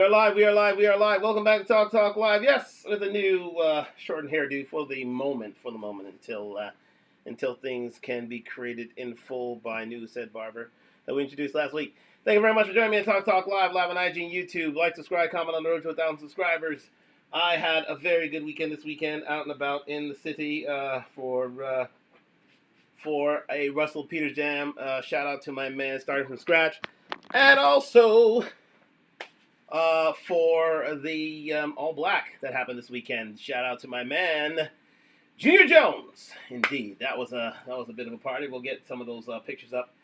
We are live, we are live, we are live. Welcome back to Talk Talk Live. Yes, with a new shortened hairdo for the moment, until things can be created in full by new said barber that we introduced last week. Thank you very much for joining me at Talk Talk Live, live on IG and YouTube. Like, subscribe, comment on the road to 1,000 subscribers. I had a very good weekend this weekend, out and about in the city for a Russell Peters jam. Shout out to my man, starting from scratch, and also for the All Black that happened this weekend. Shout out to my man, Junior Jones. Indeed, that was a bit of a party. We'll get some of those pictures up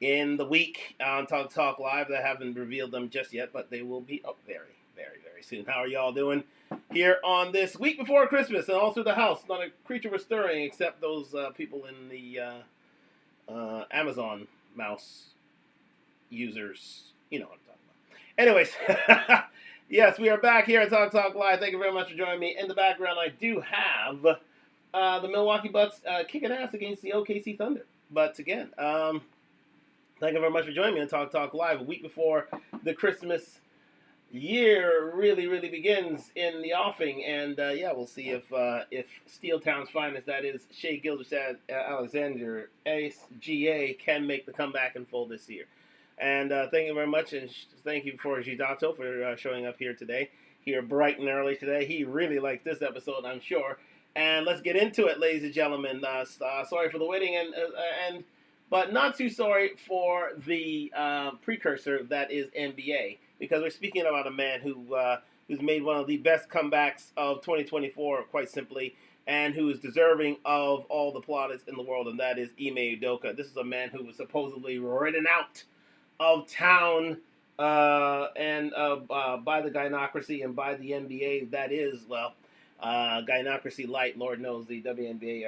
in the week on Talk Talk Live. I haven't revealed them just yet, but they will be up very, very, very soon. How are y'all doing here on this week before Christmas and all through the house? Not a creature was stirring except those people in the Amazon mouse users. You know what I'm talking about. Anyways, yes, we are back here at Talk Talk Live. Thank you very much for joining me. In the background, I do have the Milwaukee Bucks kicking ass against the OKC Thunder. But again, thank you very much for joining me on Talk Talk Live a week before the Christmas year really begins in the offing. And yeah, we'll see if Steel Town's finest, that is Shea Gilgeous Alexander, SGA, can make the comeback in full this year. And thank you very much, and thank you for Gidato for showing up here today, here bright and early today. He really liked this episode, I'm sure. And let's get into it, ladies and gentlemen. Sorry for the waiting, but not too sorry for the precursor that is NBA, because we're speaking about a man who's made one of the best comebacks of 2024, quite simply, and who is deserving of all the plaudits in the world, and that is Ime Udoka. This is a man who was supposedly written out of town by the gynocracy and by the NBA. That is, well, gynocracy light. Lord knows the WNBA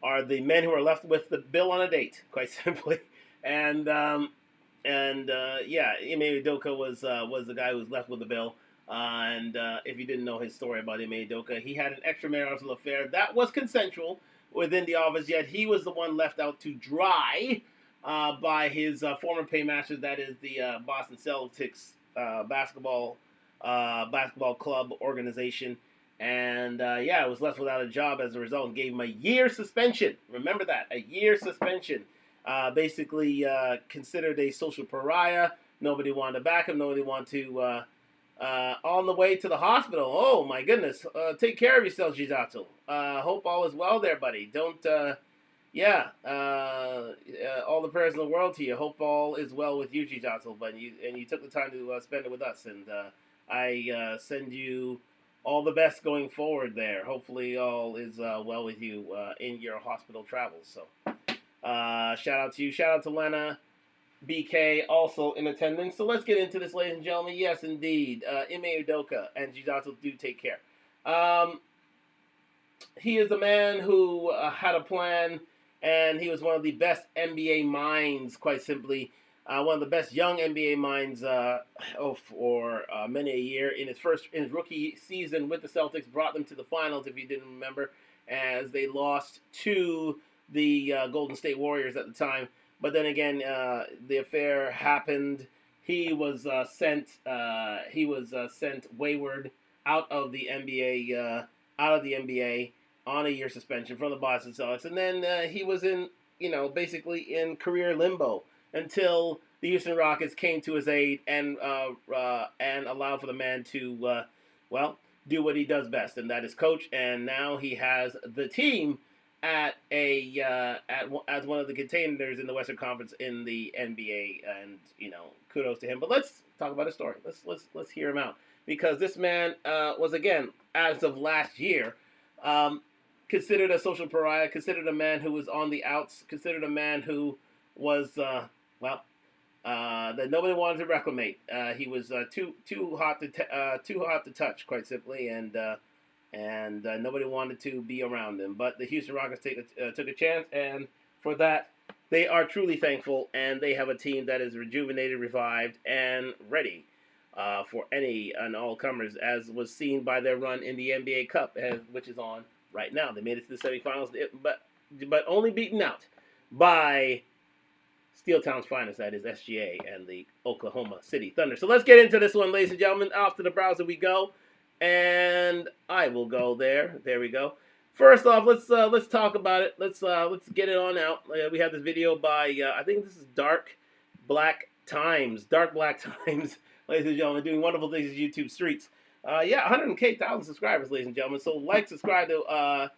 are the men who are left with the bill on a date, quite simply. And yeah, Ime Udoka was the guy who was left with the bill. And if you didn't know his story about Ime Udoka, he had an extramarital affair that was consensual within the office, yet he was the one left out to dry by his former paymaster, that is the Boston Celtics basketball club organization. And yeah, was left without a job as a result and gave him a year suspension. Remember that, a year suspension. Basically considered a social pariah. Nobody wanted to back him. Nobody wanted to, on the way to the hospital. Oh my goodness. Take care of yourself, Gizato. Hope all is well there, buddy. Don't, all the prayers in the world to you. Hope all is well with you, Gizato. But you took the time to spend it with us. And I send you all the best going forward there. Hopefully all is well with you in your hospital travels. So shout out to you. Shout out to Lena BK, also in attendance. So let's get into this, ladies and gentlemen. Yes, indeed. Ime Udoka and Gizato do take care. He is a man who had a plan, and he was one of the best NBA minds, quite simply. One of the best young NBA minds for many a year. In his rookie season with the Celtics, brought them to the finals, if you didn't remember, as they lost to the Golden State Warriors at the time. But then again, the affair happened. He was sent wayward out of the NBA on a year suspension from the Boston Celtics, and then he was basically in career limbo until the Houston Rockets came to his aid and allowed for the man to do what he does best, and that is coach. And now he has the team as one of the contenders in the Western Conference in the NBA, and kudos to him. But let's talk about his story. Let's hear him out, because this man was, again, as of last year, considered a social pariah, considered a man who was on the outs, considered a man who was that nobody wanted to reclamate. He was too hot to touch, quite simply, and nobody wanted to be around him. But the Houston Rockets took a chance, and for that, they are truly thankful, and they have a team that is rejuvenated, revived, and ready for any and all comers, as was seen by their run in the NBA Cup, which is on right now. They made it to the semifinals, but only beaten out by Steel Town's finest, that is SGA and the Oklahoma City Thunder. So let's get into this one, ladies and gentlemen. Off to the browser we go, and I will go there. There we go. First off, let's talk about it. Let's get it on out. We have this video by I think this is Dark Black Times, ladies and gentlemen, doing wonderful things in YouTube streets. 100,000 subscribers, ladies and gentlemen. So like, subscribe to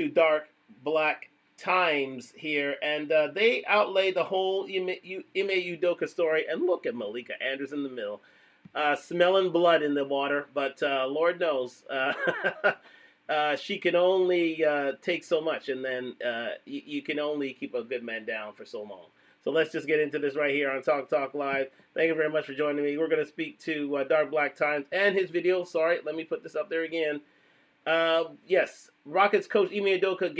Dark Black Times here, and they outlay the whole Ime Udoka story. And look at Malika Andrews in the middle, smelling blood in the water. But Lord knows, she can only take so much, and then you can only keep a good man down for so long. So let's just get into this right here on Talk Live. Thank you very much for joining me. We're going to speak to Dark Black Times and his video. Sorry, let me put this up there again. Yes, Rockets coach Ime Udoka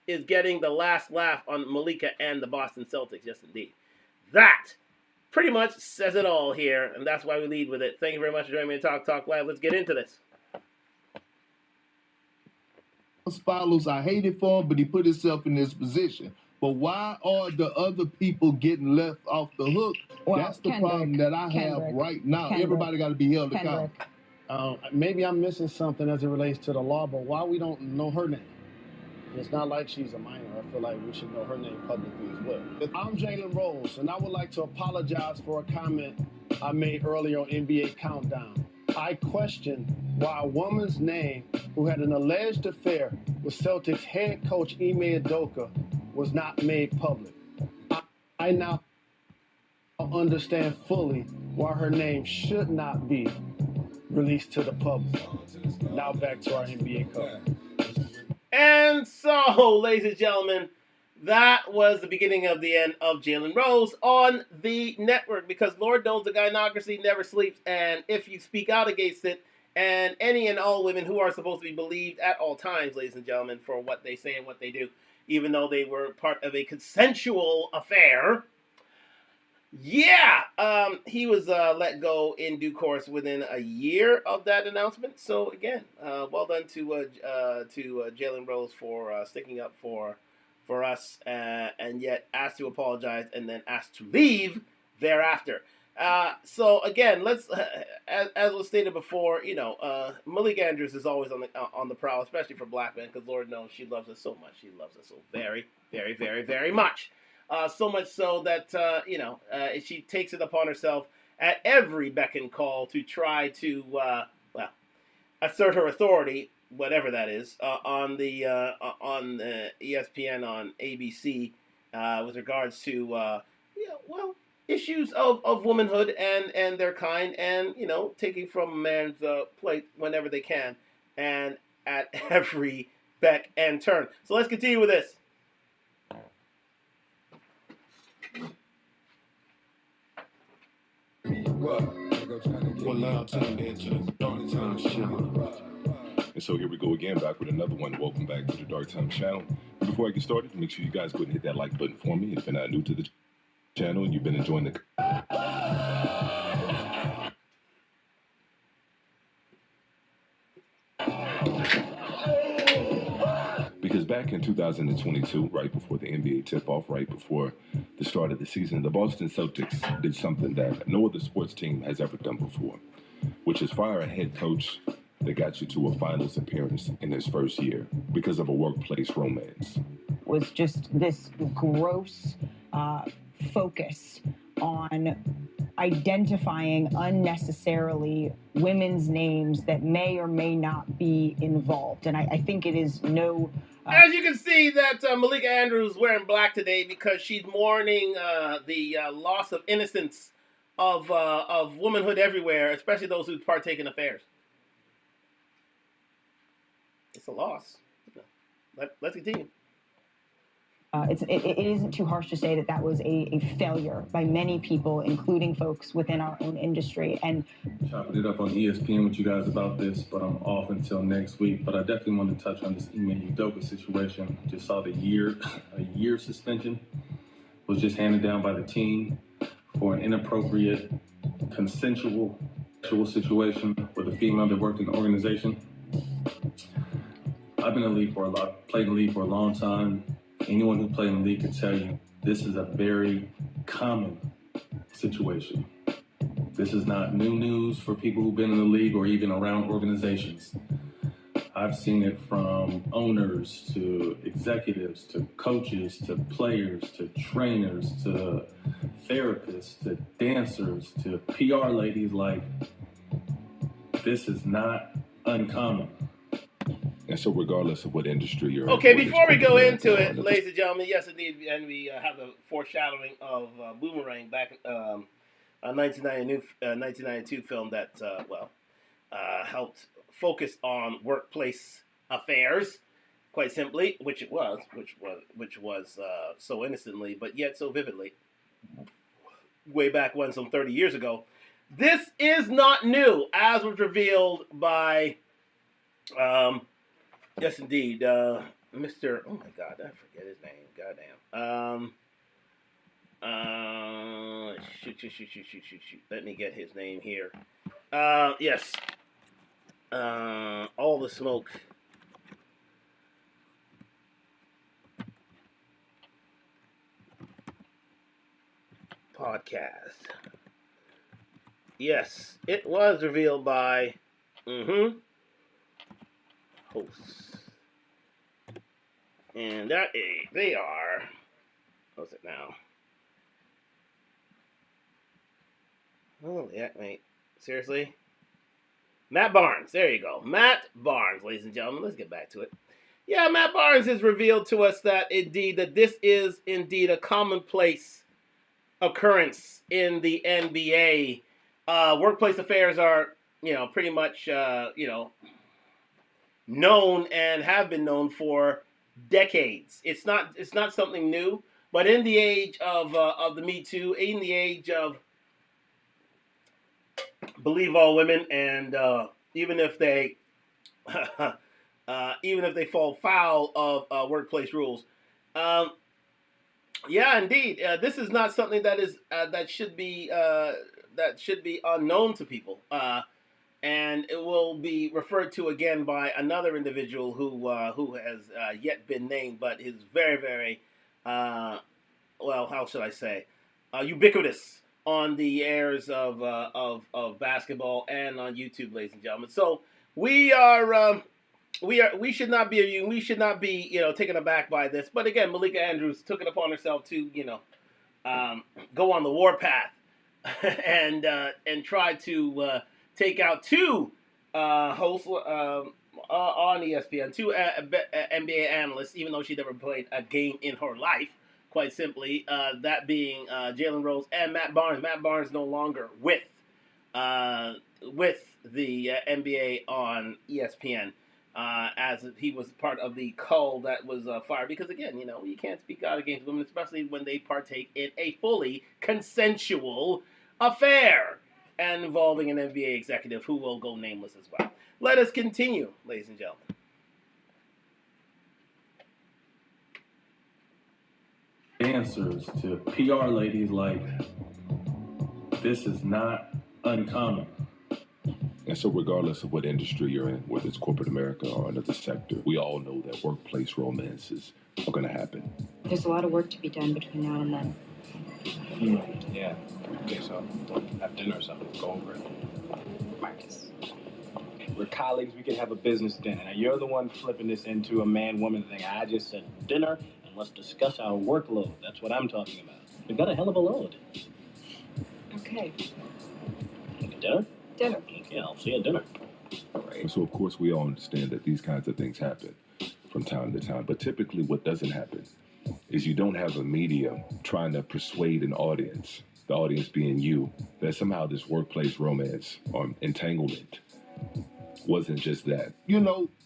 is getting the last laugh on Malika and the Boston Celtics. Yes, indeed. That pretty much says it all here, and that's why we lead with it. Thank you very much for joining me on Talk Live. Let's get into this. Follows, I hate it for him, but he put himself in this position. But why are the other people getting left off the hook? Well, that's the problem that I have right now. Everybody got to be held accountable. Maybe I'm missing something as it relates to the law, but why we don't know her name? It's not like she's a minor. I feel like we should know her name publicly as well. I'm Jalen Rose, and I would like to apologize for a comment I made earlier on NBA Countdown. I question why a woman's name who had an alleged affair with Celtics head coach Ime Udoka was not made public. I now understand fully why her name should not be released to the public. Now back to our NBA coverage. And so, ladies and gentlemen, that was the beginning of the end of Jalen Rose on the network, because Lord knows the gynocracy never sleeps, and if you speak out against it, and any and all women who are supposed to be believed at all times, ladies and gentlemen, for what they say and what they do, even though they were part of a consensual affair, he was let go in due course within a year of that announcement. So again, well done to Jalen Rose for sticking up for us, and yet asked to apologize and then asked to leave thereafter. So again, let's as was stated before, Malika Andrews is always on the prowl, especially for black men, because Lord knows she loves us so much. She loves us so very, very, very, very much. So much so that she takes it upon herself at every beck and call to try to assert her authority, whatever that is, on ESPN, on ABC, with regards to issues of womanhood and their kind, and taking from a man's plate whenever they can, and at every beck and turn. So let's continue with this. Well, now tuned into the Dark Times channel. And so here we go again, back with another one. Welcome back to the Dark Times channel. Before I get started, make sure you guys go ahead and hit that like button for me. And if you're not new to the channel and you've been enjoying the because back in 2022, right before the NBA tip-off, right before the start of the season, the Boston Celtics did something that no other sports team has ever done before, which is fire a head coach that got you to a finals appearance in his first year because of a workplace romance. Was just this gross focus on identifying unnecessarily women's names that may or may not be involved. And I think it is no... As you can see that Malika Andrews is wearing black today because she's mourning the loss of innocence of womanhood everywhere, especially those who partake in affairs. It's a loss. Let's continue. It isn't too harsh to say that that was a failure by many people, including folks within our own industry. And chopping it up on ESPN with you guys about this, but I'm off until next week. But I definitely want to touch on this Ime Udoka situation. Just saw a year suspension was just handed down by the team for an inappropriate, consensual situation with a female that worked in the organization. I've been in the league played in the league for a long time. Anyone who played in the league can tell you this is a very common situation. This is not new news for people who've been in the league or even around organizations. I've seen it from owners to executives to coaches to players to trainers to therapists to dancers to PR ladies. Like, this is not uncommon. And so regardless of what industry you're Okay, in, before we go into it, ladies and gentlemen, yes, indeed, and we have the foreshadowing of Boomerang back a 1992 film that, helped focus on workplace affairs, quite simply, which was so innocently, but yet so vividly, way back when, some 30 years ago. This is not new, as was revealed by, yes, indeed, Mr. Oh my God, I forget his name. Goddamn. Shoot. Let me get his name here. Yes. All the Smoke. Podcast. Yes, it was revealed by hosts. And they are, what's it now? Oh, yeah, wait. Seriously? Matt Barnes. There you go. Matt Barnes, ladies and gentlemen. Let's get back to it. Yeah, Matt Barnes has revealed to us that this is indeed a commonplace occurrence in the NBA. Workplace affairs are, pretty much, known and have been known for decades. It's not something new, but in the age of the Me Too, in the age of believe all women, and even if they fall foul of workplace rules, yeah, indeed, this is not something that should be unknown to people, and it will be referred to again by another individual who has yet been named, but is very, very how should I say, ubiquitous on the airs of basketball and on YouTube, ladies and gentlemen. So we should not be taken aback by this. But again, Malika Andrews took it upon herself to go on the warpath and try to take out two hosts on ESPN, two NBA analysts, even though she never played a game in her life. Quite simply, that being Jalen Rose and Matt Barnes. Matt Barnes no longer with the NBA on ESPN, as he was part of the call that was fired. Because again, you can't speak out against women, especially when they partake in a fully consensual affair and involving an NBA executive who will go nameless as well. Let us continue, ladies and gentlemen. Answers to PR ladies. Like, this is not uncommon. And so regardless of what industry you're in, whether it's corporate America or another sector, we all know that workplace romances are going to happen. There's a lot of work to be done between now and then. Yeah. Okay, so have dinner or something. Go over it. Marcus. We're colleagues. We can have a business dinner. Now, you're the one flipping this into a man-woman thing. I just said dinner, and let's discuss our workload. That's what I'm talking about. We've got a hell of a load. Okay. Dinner? Dinner. Okay, I'll see you at dinner. Right. So, of course, we all understand that these kinds of things happen from time to time. But typically what doesn't happen is you don't have a medium trying to persuade an audience, the audience being you, that somehow this workplace romance or entanglement wasn't just that.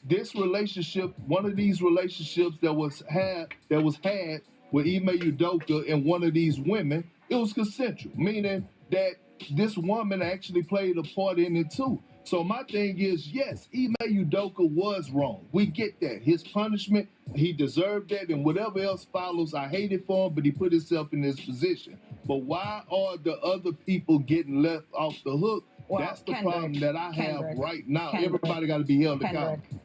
This relationship, one of these relationships that was had with Ime Udoka and one of these women, it was consensual, meaning that this woman actually played a part in it too. So my thing is, yes, Ime Udoka was wrong. We get that. His punishment, he deserved that, and whatever else follows, I hate it for him, but he put himself in this position. But why are the other people getting left off the hook? Well, that's the problem that I have right now. Kendrick. Everybody got to be held accountable.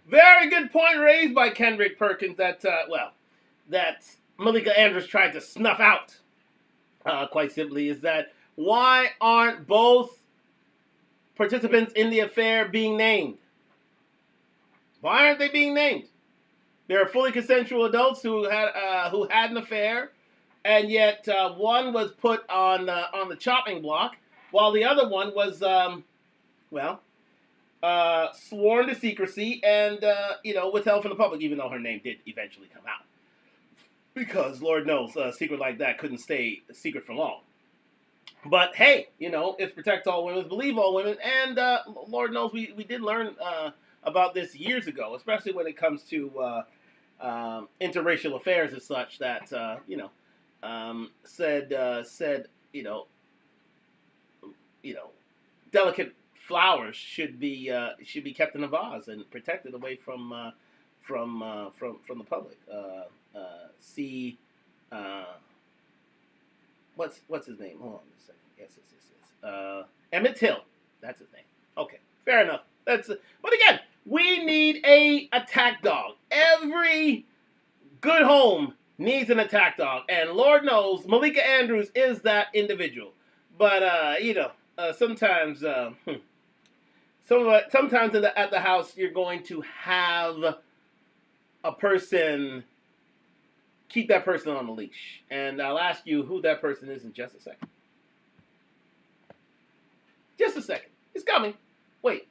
Very good point raised by Kendrick Perkins that Malika Andrews tried to snuff out quite simply, is that why aren't both participants in the affair being named? Why aren't they being named? They're fully consensual adults who had an affair, and yet one was put on the chopping block, while the other one was sworn to secrecy and withheld from the public, even though her name did eventually come out. Because Lord knows, a secret like that couldn't stay a secret for long. But hey, it's protect all women, believe all women, and Lord knows we did learn about this years ago, especially when it comes to interracial affairs and such. That said delicate flowers should be kept in a vase and protected away from the public. See, what's his name? Hold on a second. Yes. Emmett Till. That's his name. Okay, fair enough. But again, we need a attack dog. Every good home needs an attack dog, and Lord knows Malika Andrews is that individual. But sometimes sometimes at the house you're going to have a person. Keep that person on the leash. And I'll ask you who that person is in just a second. Just a second. It's coming. Wait.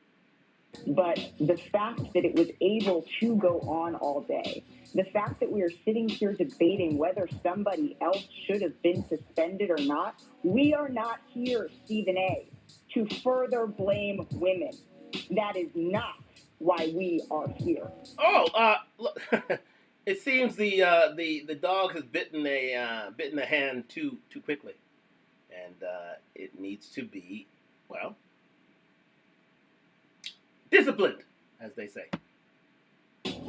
But the fact that it was able to go on all day, the fact that we are sitting here debating whether somebody else should have been suspended or not, we are not here, Stephen A., to further blame women. That is not why we are here. Look. It seems the dog has bitten a hand too quickly, and it needs to be disciplined, as they say.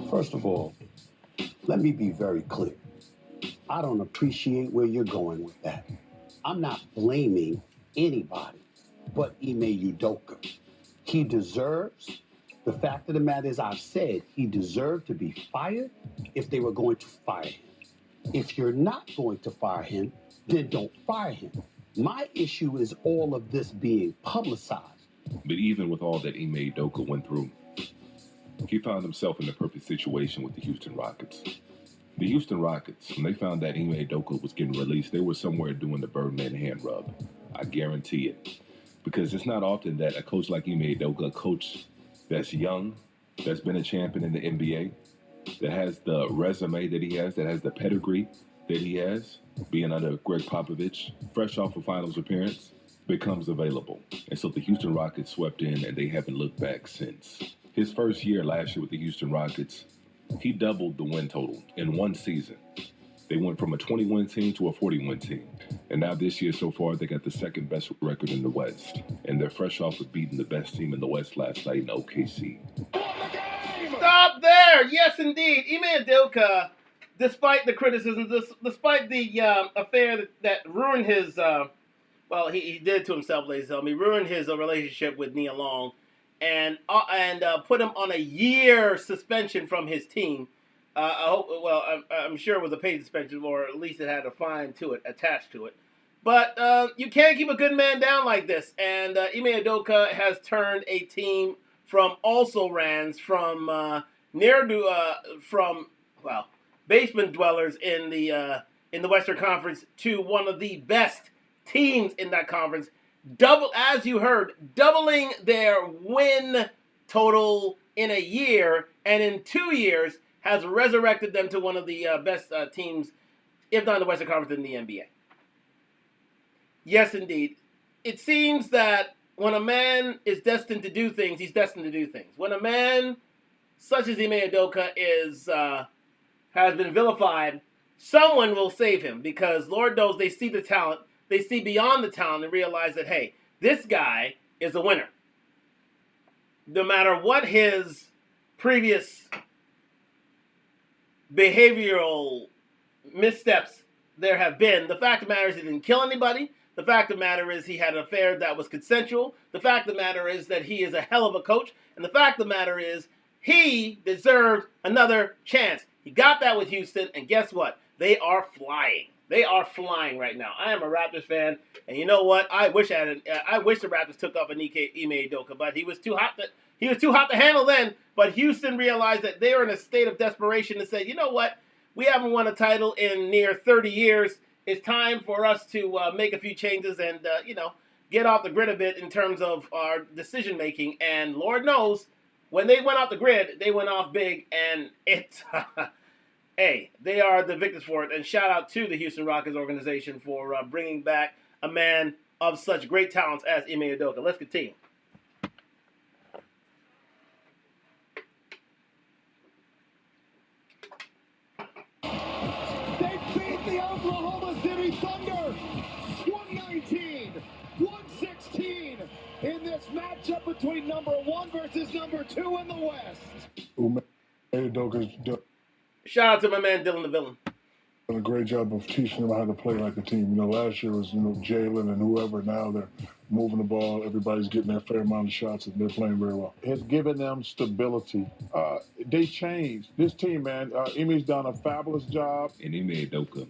First of all, let me be very clear. I don't appreciate where you're going with that. I'm not blaming anybody but Ime Udoka. He deserves. The fact of the matter is, I've said he deserved to be fired if they were going to fire him. If you're not going to fire him, then don't fire him. My issue is all of this being publicized. But even with all that Ime Udoka went through, he found himself in the perfect situation with the Houston Rockets. The Houston Rockets, when they found that Ime Udoka was getting released, they were somewhere doing the Birdman hand rub. I guarantee it. Because it's not often that a coach like Ime Udoka, a coach that's young, that's been a champion in the NBA, that has the resume that he has, that has the pedigree that he has, being under Greg Popovich, fresh off a finals appearance, becomes available. And so the Houston Rockets swept in, and they haven't looked back since. His first year last year with the Houston Rockets, he doubled the win total in one season. They went from a 20-win team to a 40-win team. And now this year so far, they got the second best record in the West. And they're fresh off of beating the best team in the West last night in OKC. Stop there! Yes, indeed. Ime Udoka, despite the criticism, despite the affair that ruined his, he did it to himself, ladies and gentlemen. He ruined his relationship with Nia Long and put him on a year suspension from his team. I'm sure it was a paid suspension, or at least it had a fine to it, attached to it. But you can't keep a good man down like this. And Ime Udoka has turned a team from also-rans, from basement dwellers in the Western Conference to one of the best teams in that conference. As you heard, doubling their win total in a year, and in 2 years has resurrected them to one of the best teams, if not in the Western Conference, in the NBA. Yes, indeed. It seems that when a man is destined to do things, he's destined to do things. When a man such as Ime Udoka has been vilified, someone will save him, because Lord knows they see the talent, they see beyond the talent and realize that, hey, this guy is a winner. No matter what his previous behavioral missteps there have been, the fact of the matter is he didn't kill anybody. The fact of the matter is he had an affair that was consensual. The fact of the matter is that he is a hell of a coach. And the fact of the matter is he deserved another chance. He got that with Houston, and guess what? They are flying. They are flying right now. I am a Raptors fan, and you know what? I wish the Raptors took up Ime Udoka, but he was too hot to handle then. But Houston realized that they were in a state of desperation and said, you know what? We haven't won a title in near 30 years. It's time for us to make a few changes and get off the grid a bit in terms of our decision making. And Lord knows, when they went off the grid, they went off big, and hey, they are the victors for it. And shout out to the Houston Rockets organization for bringing back a man of such great talents as Ime Udoka. Let's continue. They beat the Oklahoma City Thunder 119-116 in this matchup between number 1 versus number 2 in the West. Udoka's Shout out to my man Dylan the Villain. done a great job of teaching them how to play like a team. Last year was, Jalen and whoever. Now they're moving the ball. Everybody's getting their fair amount of shots, and they're playing very well. It's given them stability. They changed. This team, man, Ime's done a fabulous job. And Ime Udoka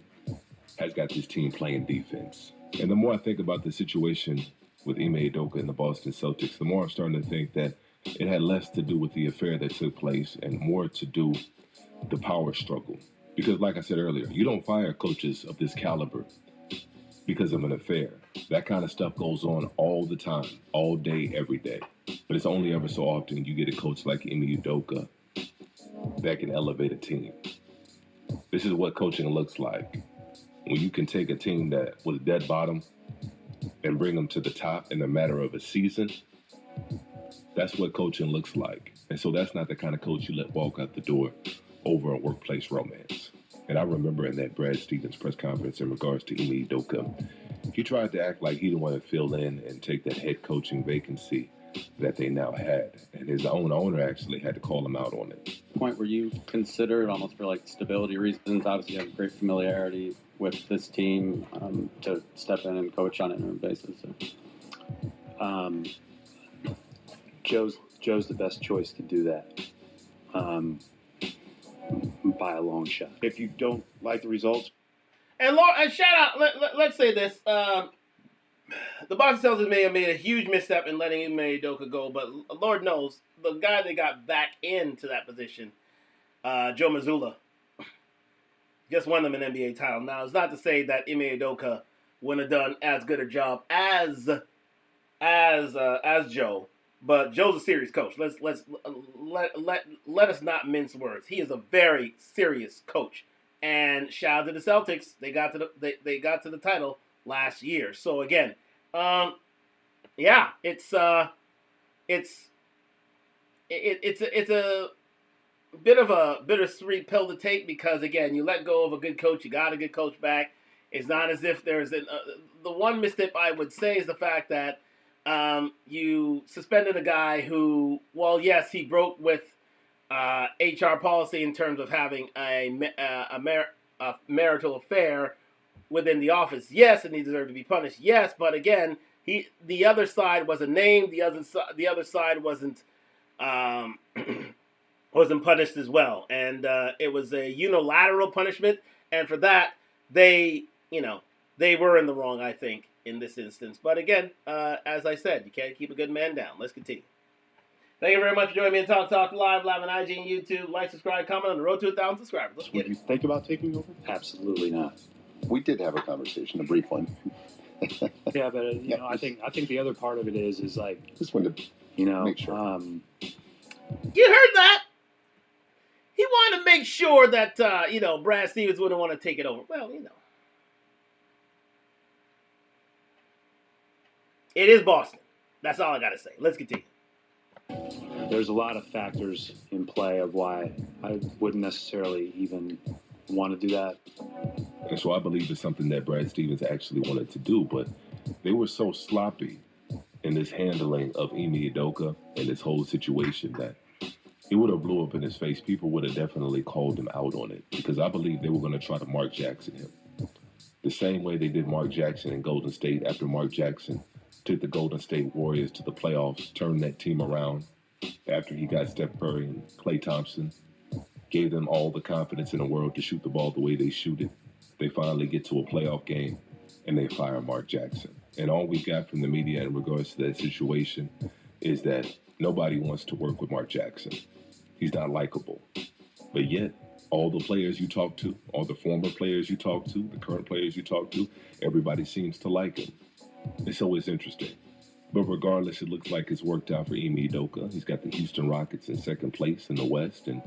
has got this team playing defense. And the more I think about the situation with Ime Udoka and the Boston Celtics, the more I'm starting to think that it had less to do with the affair that took place and more to do the power struggle. Because like I said earlier, you don't fire coaches of this caliber because of an affair. That kind of stuff goes on all the time, all day, every day. But it's only ever so often you get a coach like Ime Udoka that can elevate a team. This is what coaching looks like. When you can take a team that was dead bottom and bring them to the top in a matter of a season, that's what coaching looks like. And so that's not the kind of coach you let walk out the door over a workplace romance. And I remember in that Brad Stevens press conference in regards to Ime Udoka, he tried to act like he didn't want to fill in and take that head coaching vacancy that they now had. And his own owner actually had to call him out on it. Point where you considered, almost for like stability reasons, obviously you have great familiarity with this team, to step in and coach on an interim basis. So. Joe's the best choice to do that. By a long shot. If you don't like the results. And shout out, let's say this. The Boston Celtics may have made a huge misstep in letting Ime Udoka go, but Lord knows, the guy they got back into that position, Joe Mazzulla, just won them an NBA title. Now, it's not to say that Ime Udoka wouldn't have done as good a job as Joe, but Joe's a serious coach. Let us not mince words. He is a very serious coach. And shout out to the Celtics. They got to the title last year. So again, it's a bit of a bittersweet pill to take because again, you let go of a good coach, you got a good coach back. It's not as if there's the one misstep I would say is the fact that you suspended a guy who, well, yes, he broke with HR policy in terms of having a marital affair within the office. Yes, and he deserved to be punished. Yes, but again, the other side wasn't named. The other side wasn't punished as well, and it was a unilateral punishment. And for that, they were in the wrong, I think, in this instance. But again, as I said, you can't keep a good man down. Let's continue. Thank you very much for joining me on Talk Live on IG and YouTube. Like, subscribe, comment on the road to 1,000 subscribers. Let's get it. Would you think about taking over? Absolutely not. We did have a conversation, a brief one. Yeah, but I think the other part of it is like, just wanted to make sure. You heard that? He wanted to make sure that Brad Stevens wouldn't want to take it over. Well, it is Boston. That's all I got to say. Let's continue. There's a lot of factors in play of why I wouldn't necessarily even want to do that. And so I believe it's something that Brad Stevens actually wanted to do, but they were so sloppy in this handling of Ime Udoka and this whole situation that it would have blew up in his face. People would have definitely called him out on it because I believe they were going to try to Mark Jackson him. The same way they did Mark Jackson in Golden State after Mark Jackson took the Golden State Warriors to the playoffs, turned that team around after he got Steph Curry and Klay Thompson, gave them all the confidence in the world to shoot the ball the way they shoot it. They finally get to a playoff game, and they fire Mark Jackson. And all we got from the media in regards to that situation is that nobody wants to work with Mark Jackson. He's not likable. But yet, all the players you talk to, all the former players you talk to, the current players you talk to, everybody seems to like him. It's always interesting. But regardless, it looks like it's worked out for Ime Udoka. He's got the Houston Rockets in second place in the West, and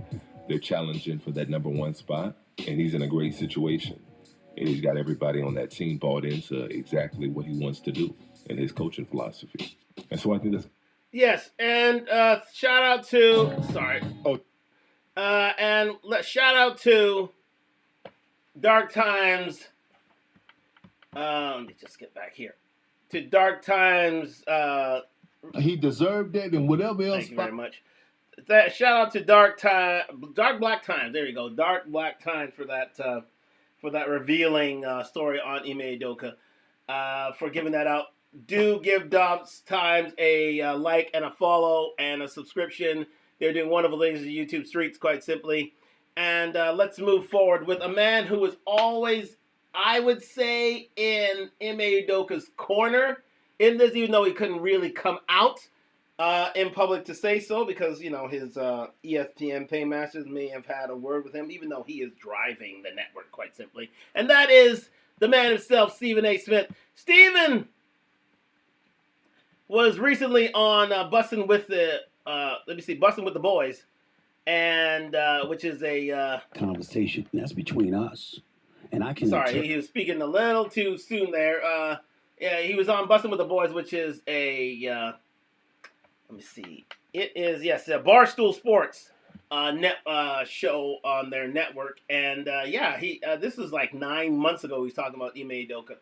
they're challenging for that number one spot, and he's in a great situation. And he's got everybody on that team bought into exactly what he wants to do and his coaching philosophy. And so I think that's... Yes, and shout out to... Sorry. Shout out to Dark Times. Let me just get back here. To Dark Times. He deserved it, and whatever else. Thank you very much. Shout out to Dark Black Times. There you go, Dark Black Times for that revealing story on Ime Udoka. For giving that out. Do give Dark Times a like and a follow and a subscription. They're doing wonderful things in the YouTube streets, quite simply. And let's move forward with a man who was always, I would say, in Ime Udoka's corner in this, even though he couldn't really come out in public to say so, because, you know, his ESPN paymasters may have had a word with him, even though he is driving the network, quite simply. And that is the man himself, Stephen A. Smith. Stephen was recently on Bussin' with the Boys, and which is a conversation that's between us, and I can. Sorry, he was speaking a little too soon there. Yeah, he was on Bussin' with the Boys, which is a let me see. It is a Barstool Sports show on their network, and this was like 9 months ago. He was talking about Ime Udoka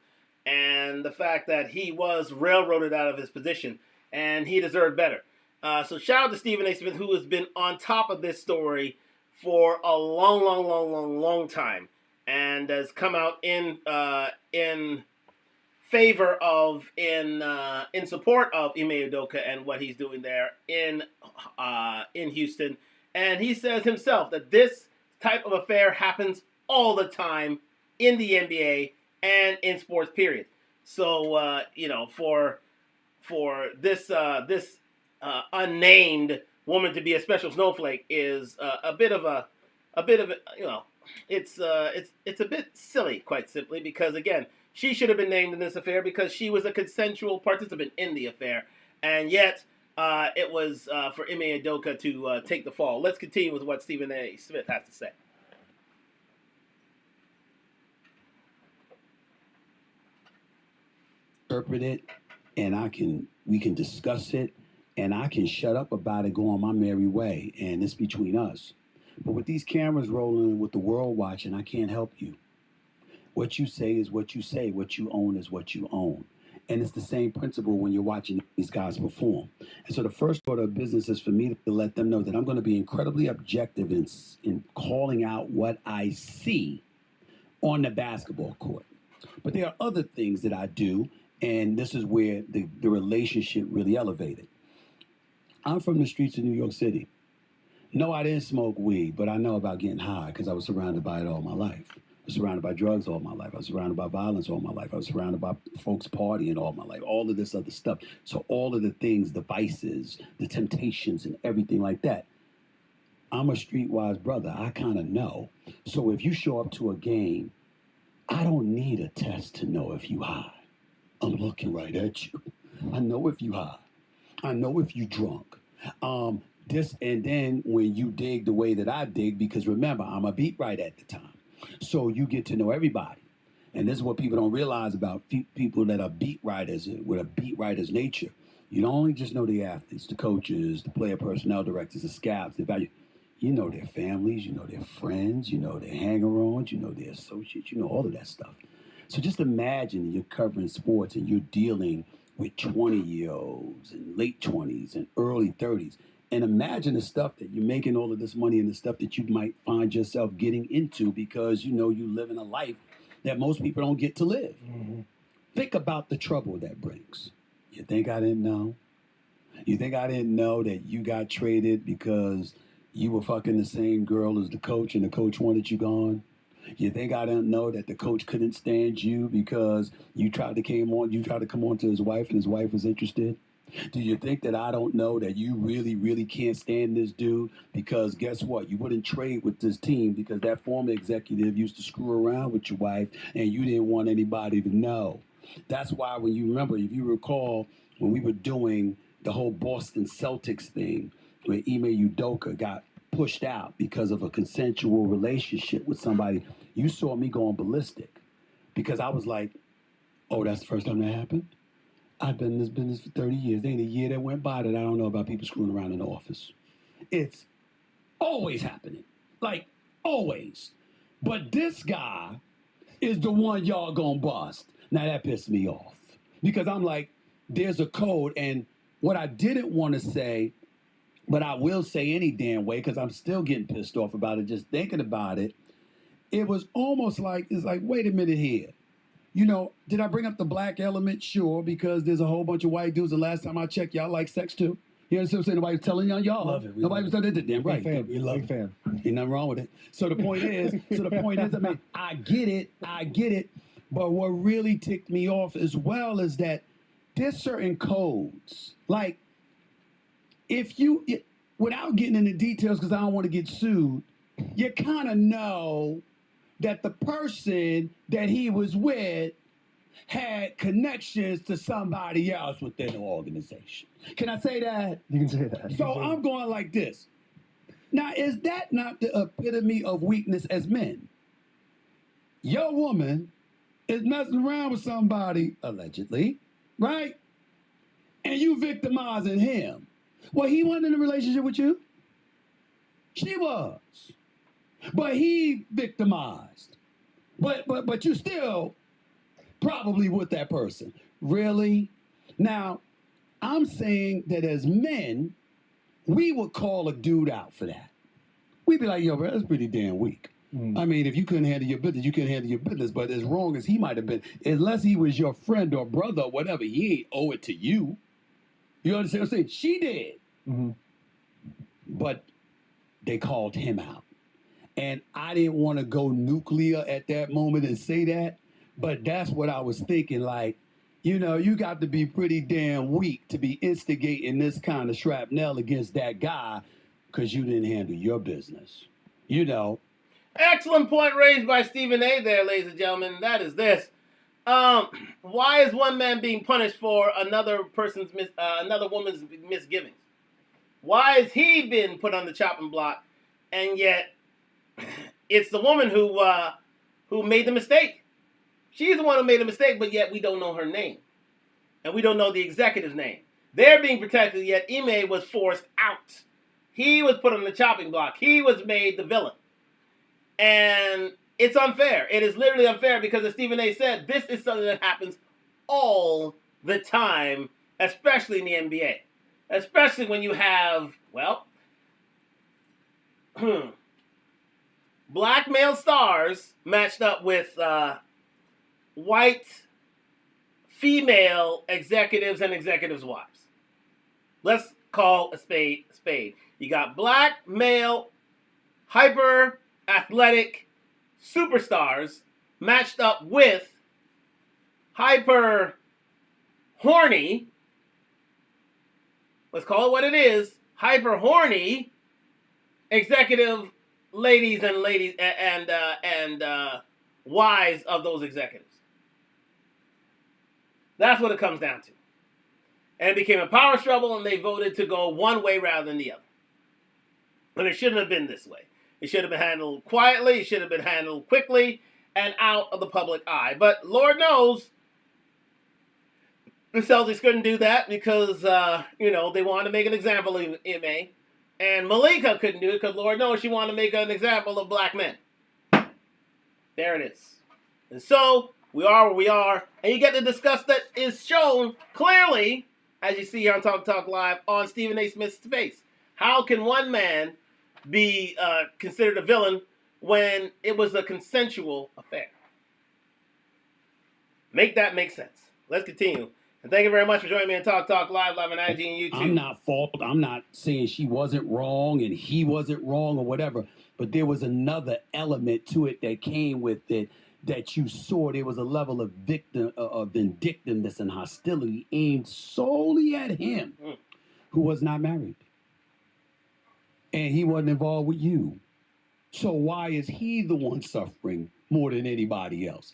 and the fact that he was railroaded out of his position, and he deserved better. So shout out to Stephen A. Smith, who has been on top of this story for a long time, and has come out in favor of, in support of Ime Udoka and what he's doing there in Houston. And he says himself that this type of affair happens all the time in the NBA and in sports, period. So for this unnamed woman to be a special snowflake is a bit of it's a bit silly, quite simply, because again, she should have been named in this affair because she was a consensual participant in the affair, and yet it was for Ime Udoka to take the fall. Let's continue with what Stephen A. Smith has to say. Interpret it, and we can discuss it, and I can shut up about it, go on my merry way, and it's between us. But with these cameras rolling, with the world watching, I can't help you. What you say is what you say. What you own is what you own. And it's the same principle when you're watching these guys perform. And so the first order of business is for me to let them know that I'm going to be incredibly objective in calling out what I see on the basketball court. But there are other things that I do, and this is where the relationship really elevated. I'm from the streets of New York City. No, I didn't smoke weed, but I know about getting high because I was surrounded by it all my life. I was surrounded by drugs all my life. I was surrounded by violence all my life. I was surrounded by folks partying all my life, all of this other stuff. So all of the things, the vices, the temptations, and everything like that. I'm a streetwise brother. I kind of know. So if you show up to a game, I don't need a test to know if you high. I'm looking right at you. I know if you high. I know if you drunk. And then when you dig the way that I dig, because remember, I'm a beat writer at the time. So you get to know everybody. And this is what people don't realize about people that are beat writers with a beat writer's nature. You don't only just know the athletes, the coaches, the player personnel directors, the scouts, the value. You know their families, you know their friends, you know their hanger-ons, you know their associates, you know all of that stuff. So just imagine you're covering sports and you're dealing with 20-year-olds and late 20s and early 30s. And imagine the stuff that you're making all of this money and the stuff that you might find yourself getting into because you know you live in a life that most people don't get to live. Mm-hmm. Think about the trouble that brings. You think I didn't know? You think I didn't know that you got traded because you were fucking the same girl as the coach and the coach wanted you gone? You think I don't know that the coach couldn't stand you because you tried to come on to his wife and his wife was interested? Do you think that I don't know that you really, really can't stand this dude? Because guess what? You wouldn't trade with this team because that former executive used to screw around with your wife and you didn't want anybody to know. That's why when you remember, if you recall, when we were doing the whole Boston Celtics thing, where Ime Udoka got pushed out because of a consensual relationship with somebody, you saw me going ballistic because I was like, oh, that's the first time that happened? I've been in this business for 30 years. There ain't a year that went by that I don't know about people screwing around in the office. It's always happening. Like, always. But this guy is the one y'all gonna bust. Now that pissed me off. Because I'm like, there's a code, and what I didn't want to say, but I will say any damn way, because I'm still getting pissed off about it, just thinking about it. It was almost like, it's like, wait a minute here. You know, did I bring up the black element? Sure, because there's a whole bunch of white dudes. The last time I checked, y'all like sex too. You know what I'm saying? Nobody was telling y'all. Love it. Nobody was telling it. Damn right. We love it. Fan. Ain't nothing wrong with it. So the point is, I mean, I get it. But what really ticked me off as well is that there's certain codes. Like, without getting into details, because I don't want to get sued, you kind of know that the person that he was with had connections to somebody else within the organization. Can I say that? You can say that. So I'm going like this. Now, is that not the epitome of weakness as men? Your woman is messing around with somebody, allegedly, right? And you victimizing him. Well, he wasn't in a relationship with you. She was. But he victimized. But you still probably with that person. Really? Now, I'm saying that as men, we would call a dude out for that. We'd be like, yo, bro, that's pretty damn weak. I mean, if you couldn't handle your business, you couldn't handle your business. But as wrong as he might have been, unless he was your friend or brother or whatever, he ain't owe it to you. You understand what I'm saying? She did. Mm-hmm. But they called him out. And I didn't want to go nuclear at that moment and say that, but that's what I was thinking. Like, you know, you got to be pretty damn weak to be instigating this kind of shrapnel against that guy because you didn't handle your business. You know. Excellent point raised by Stephen A. there, ladies and gentlemen. That is this. Why is one man being punished for another woman's misgivings? Why is he being put on the chopping block, and yet it's the woman who made the mistake? She's the one who made the mistake, but yet we don't know her name, and we don't know the executive's name. They're being protected, yet Ime was forced out. He was put on the chopping block. He was made the villain, and it's unfair. It is literally unfair because, as Stephen A. said, this is something that happens all the time, especially in the NBA. Especially when you have, black male stars matched up with white female executives and executives' wives. Let's call a spade a spade. You got black male hyper athletic superstars matched up with hyper horny, let's call it what it is, hyper horny executive ladies and wives of those executives. That's what it comes down to. And it became a power struggle, and they voted to go one way rather than the other. And it shouldn't have been this way. It should have been handled quietly. It should have been handled quickly and out of the public eye. But Lord knows the Celtics couldn't do that because, they wanted to make an example of Ime. And Malika couldn't do it because Lord knows she wanted to make an example of black men. There it is. And so we are where we are. And you get the disgust that is shown clearly, as you see here on Talk Live, on Stephen A. Smith's face. How can one man be considered a villain when it was a consensual affair? Make that make sense. Let's continue. And thank you very much for joining me on Talk Live on IG and YouTube. I'm not saying she wasn't wrong and he wasn't wrong or whatever, but there was another element to it that came with it that you saw. There was a level of vindictiveness and hostility aimed solely at him, who was not married. And he wasn't involved with you. So why is he the one suffering more than anybody else?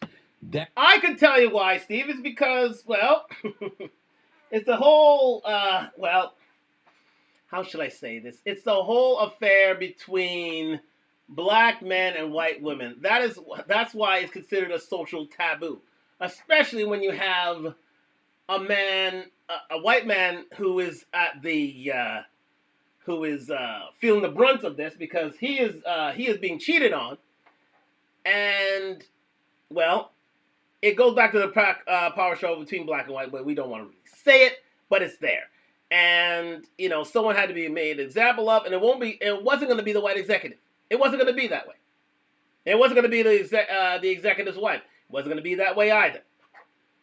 I can tell you why, Steve. It's because, well, it's the whole, well, how should I say this? It's the whole affair between black men and white women. That's why it's considered a social taboo, especially when you have a man, a white man who is at the, feeling the brunt of this because he is being cheated on, and well, it goes back to the power struggle between black and white, but we don't want to really say it, but it's there. And, you know, someone had to be made an example of, and it wasn't going to be the white executive. It wasn't going to be that way. It wasn't going to be the executive's wife. It wasn't going to be that way either.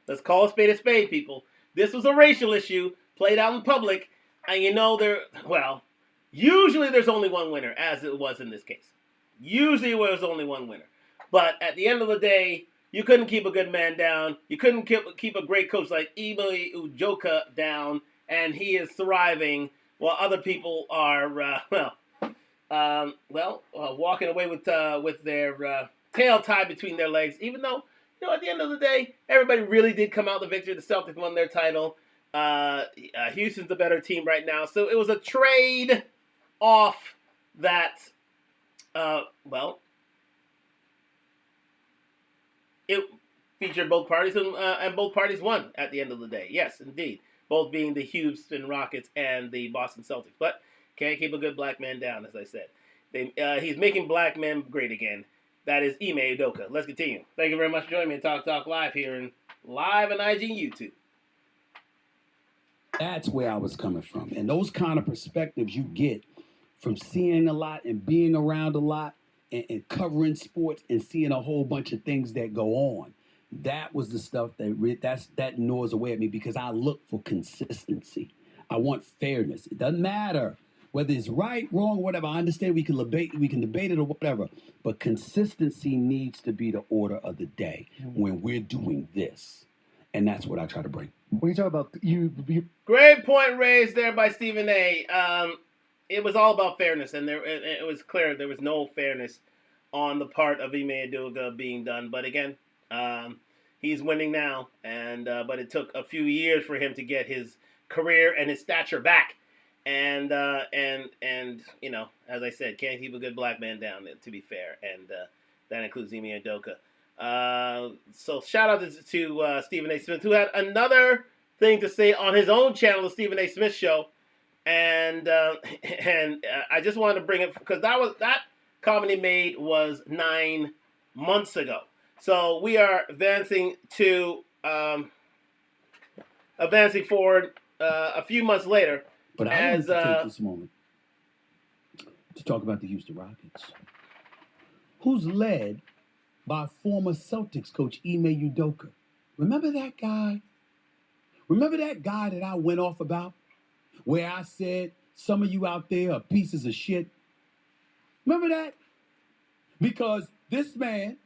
Let's call a spade, people. This was a racial issue played out in public, and you know, usually there's only one winner, as it was in this case. Usually there was only one winner. But at the end of the day, you couldn't keep a good man down. You couldn't keep a great coach like Ime Udoka down, and he is thriving while other people are, walking away with their tail tied between their legs. Even though, you know, at the end of the day, everybody really did come out the victor. The Celtics won their title. Houston's the better team right now. So it was a trade off that, it featured both parties, and both parties won at the end of the day. Yes, indeed. Both being the Houston Rockets and the Boston Celtics. But can't keep a good black man down, as I said. He's making black men great again. That is Ime Udoka. Let's continue. Thank you very much for joining me on Talk Live here live on IG and YouTube. That's where I was coming from. And those kind of perspectives you get from seeing a lot and being around a lot and covering sports and seeing a whole bunch of things that go on. That was the stuff that gnaws away at me because I look for consistency. I want fairness. It doesn't matter whether it's right, wrong, or whatever. I understand we can debate it or whatever, but consistency needs to be the order of the day when we're doing this. And that's what I try to bring. When you talk about you great point raised there by Stephen A. It was all about fairness, and it was clear there was no fairness on the part of Ime Udoka being done. But again, he's winning now, and but it took a few years for him to get his career and his stature back. And you know, as I said, can't keep a good black man down, to be fair, and that includes Ime Udoka. So shout out to Stephen A. Smith, who had another thing to say on his own channel, the Stephen A. Smith Show. And I just wanted to bring it because that comment he made was 9 months ago. So we are advancing forward a few months later. But I want to take this moment to talk about the Houston Rockets, who's led by former Celtics coach Ime Udoka. Remember that guy? Remember that guy that I went off about? Where I said some of you out there are pieces of shit. Remember that? Because this man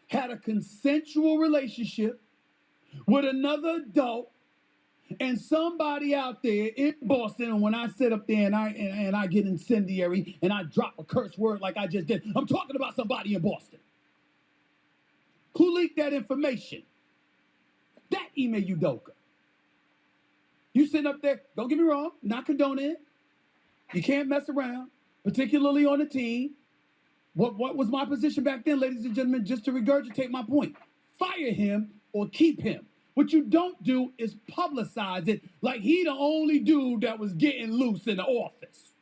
had a consensual relationship with another adult and somebody out there in Boston. And when I sit up there and I get incendiary and I drop a curse word like I just did, I'm talking about somebody in Boston. Who leaked that information? That Ime Udoka. You sitting up there, don't get me wrong, not condoning it. You can't mess around, particularly on the team. What was my position back then, ladies and gentlemen, just to regurgitate my point? Fire him or keep him. What you don't do is publicize it like he the only dude that was getting loose in the office.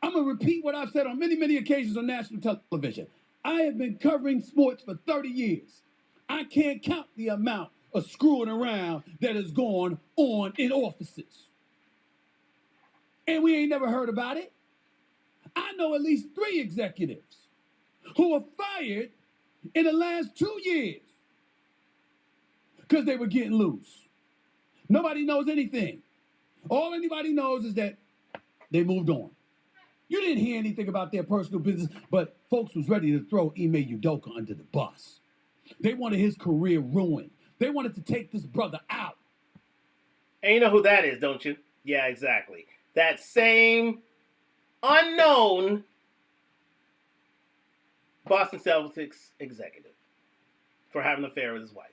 I'm going to repeat what I've said on many, many occasions on national television. I have been covering sports for 30 years. I can't count the amount of screwing around that is going on in offices. And we ain't never heard about it. I know at least 3 executives who were fired in the last 2 years because they were getting loose. Nobody knows anything. All anybody knows is that they moved on. You didn't hear anything about their personal business, but folks was ready to throw Ime Udoka under the bus. They wanted his career ruined. They wanted to take this brother out. And you know who that is, don't you? Yeah, exactly. That same unknown Boston Celtics executive for having an affair with his wife.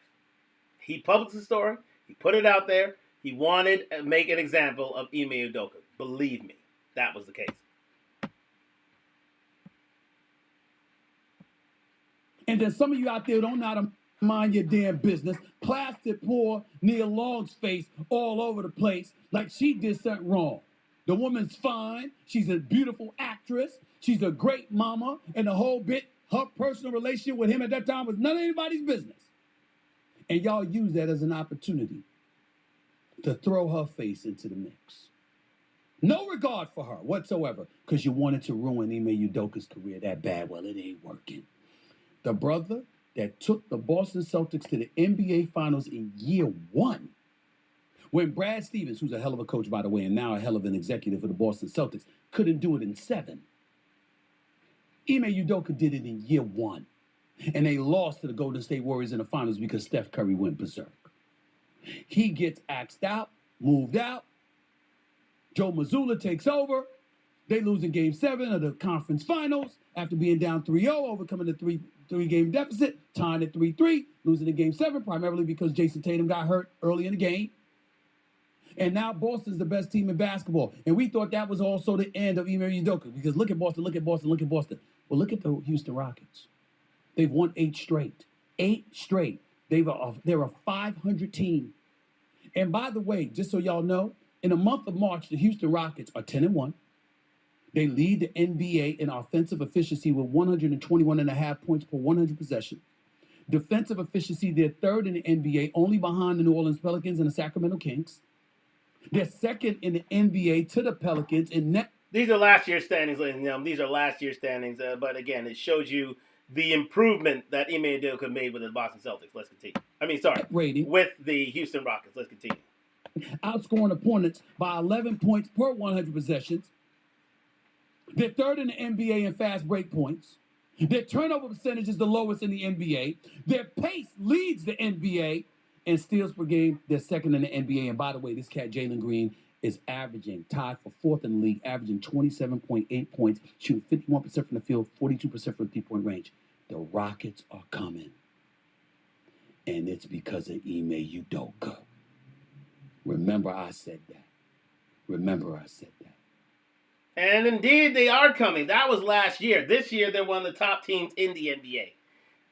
He published the story. He put it out there. He wanted to make an example of Ime Udoka. Believe me, that was the case. And then some of you out there don't know how to mind your damn business. Plastered poor Nia Long's face all over the place like she did something wrong. The woman's fine. She's a beautiful actress. She's a great mama. And the whole bit, her personal relationship with him at that time was none of anybody's business. And y'all use that as an opportunity to throw her face into the mix. No regard for her whatsoever because you wanted to ruin Ime Udoka's career that bad. Well, it ain't working. The brother that took the Boston Celtics to the NBA Finals in year one, when Brad Stevens, who's a hell of a coach, by the way, and now a hell of an executive for the Boston Celtics, couldn't do it in 7. Ime Udoka did it in year one. And they lost to the Golden State Warriors in the finals because Steph Curry went berserk. He gets axed out, moved out. Joe Mazzulla takes over. They lose in Game 7 of the conference finals after being down 3-0, overcoming the three-game deficit, tying at 3-3, losing in Game 7 primarily because Jason Tatum got hurt early in the game. And now Boston's the best team in basketball. And we thought that was also the end of Ime Udoka because look at Boston, look at Boston, look at Boston. Well, look at the Houston Rockets. They've won 8 straight. 8 straight. They're a 500 team. And by the way, just so y'all know, in the month of March, the Houston Rockets are 10-1. They lead the NBA in offensive efficiency with 121.5 points per 100 possessions. Defensive efficiency, they're third in the NBA, only behind the New Orleans Pelicans and the Sacramento Kings. They're second in the NBA to the Pelicans in net. These are last year's standings, ladies and gentlemen. These are last year's standings. But again, it shows you the improvement that Ime Udoka made with the Boston Celtics. Let's continue. Rating with the Houston Rockets. Let's continue. Outscoring opponents by 11 points per 100 possessions. They're third in the NBA in fast break points. Their turnover percentage is the lowest in the NBA. Their pace leads the NBA. And steals per game, they're second in the NBA. And by the way, this cat, Jalen Green, is averaging, tied for 4th in the league, averaging 27.8 points, shooting 51% from the field, 42% from the three-point range. The Rockets are coming. And it's because of Ime Udoka. Remember I said that. And indeed, they are coming. That was last year. This year, they're one of the top teams in the NBA.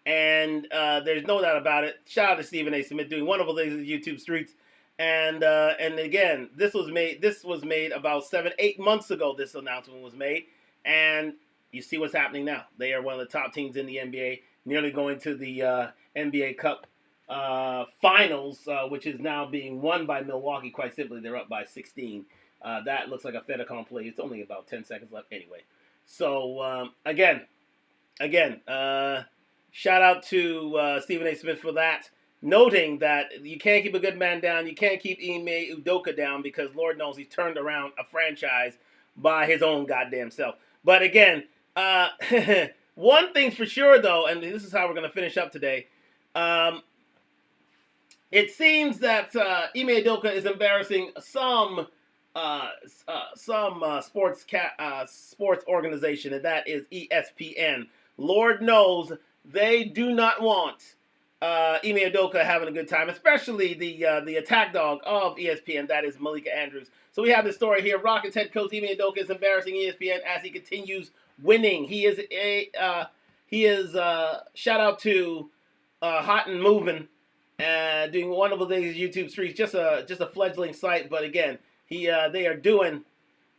And there's no doubt about it. Shout out to Stephen A. Smith doing wonderful things in the YouTube streets. And again, this was made about 7-8 months ago. This announcement was made, and you see what's happening now. They are one of the top teams in the NBA, nearly going to the NBA Cup Finals, which is now being won by Milwaukee. Quite simply, they're up by 16. That looks like a fait accompli. It's only about 10 seconds left anyway. So again. Shout out to Stephen A. Smith for that, noting that you can't keep a good man down. You can't keep Ime Udoka down because Lord knows he's turned around a franchise by his own goddamn self. But again, one thing's for sure, though, and this is how we're going to finish up today. It seems that Ime Udoka is embarrassing some sports organization, and that is ESPN. Lord knows they do not want Ime Udoka having a good time, especially the attack dog of ESPN, that is Malika Andrews. So we have this story here. Rockets head coach Ime Udoka is embarrassing ESPN as he continues winning. He is shout out to Hot and Moving, doing wonderful things on YouTube streets. Just a fledgling site, but again, they are doing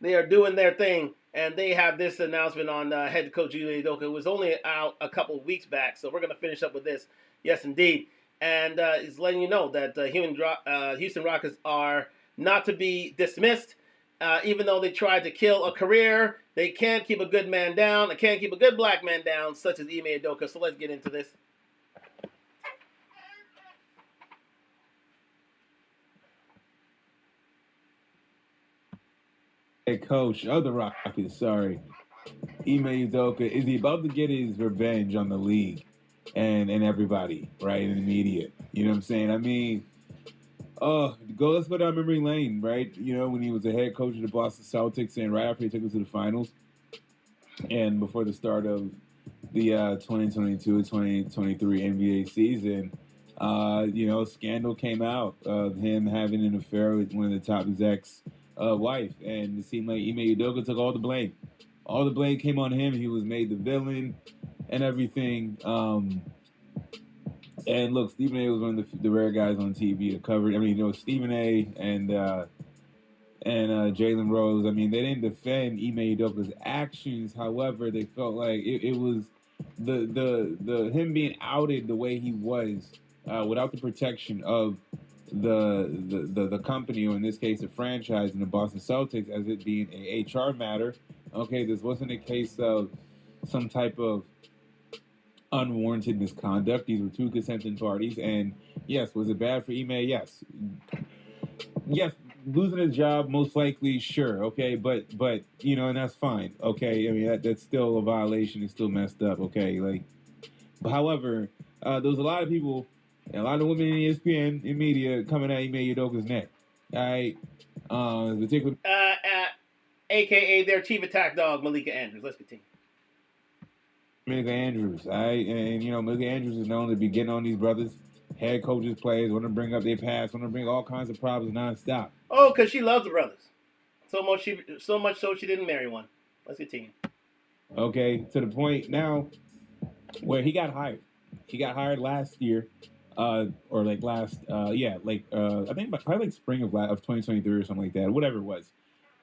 their thing. And they have this announcement on head coach Ime Udoka. It was only out a couple of weeks back, so we're going to finish up with this. Yes, indeed. And it's letting you know that Houston Rockets are not to be dismissed. Even though they tried to kill a career, they can't keep a good man down. They can't keep a good black man down, such as Ime Udoka. So let's get into this. head coach of the Rockets, sorry, Ime Udoka, is he about to get his revenge on the league and everybody, right, in the media? You know what I'm saying? I mean, let's go down memory lane, right? You know, when he was the head coach of the Boston Celtics and right after he took us to the finals and before the start of the 2022-2023 NBA season, scandal came out of him having an affair with one of the top execs' wife, and it seemed like Ime Udoka took all the blame. All the blame came on him. He was made the villain and everything. And look, Stephen A. was one of the rare guys on TV to cover it. I mean, Stephen A. and Jalen Rose. I mean, they didn't defend Ime Udoka's actions. However, they felt like it was the him being outed the way he was without the protection of the company, or in this case, the franchise and the Boston Celtics, as it being a HR matter. Okay, this wasn't a case of some type of unwarranted misconduct. These were two consenting parties, and yes, was it bad for Ime? Yes, losing his job most likely, sure, okay, but and that's fine, okay. I mean that's still a violation. It's still messed up, okay. Like, but however, there was a lot of people, and a lot of women in ESPN in media coming at Ime Udoka's neck. All right, particularly, AKA their chief attack dog, Malika Andrews. Let's continue. Malika Andrews, all right, and Malika Andrews is known to be getting on these brothers, head coaches, players, want to bring up their past, want to bring all kinds of problems nonstop. Oh, because she loves the brothers. So much so she didn't marry one. Let's continue. Okay, to the point now where he got hired. He got hired last year, I think probably like spring of 2023 or something like that, whatever it was,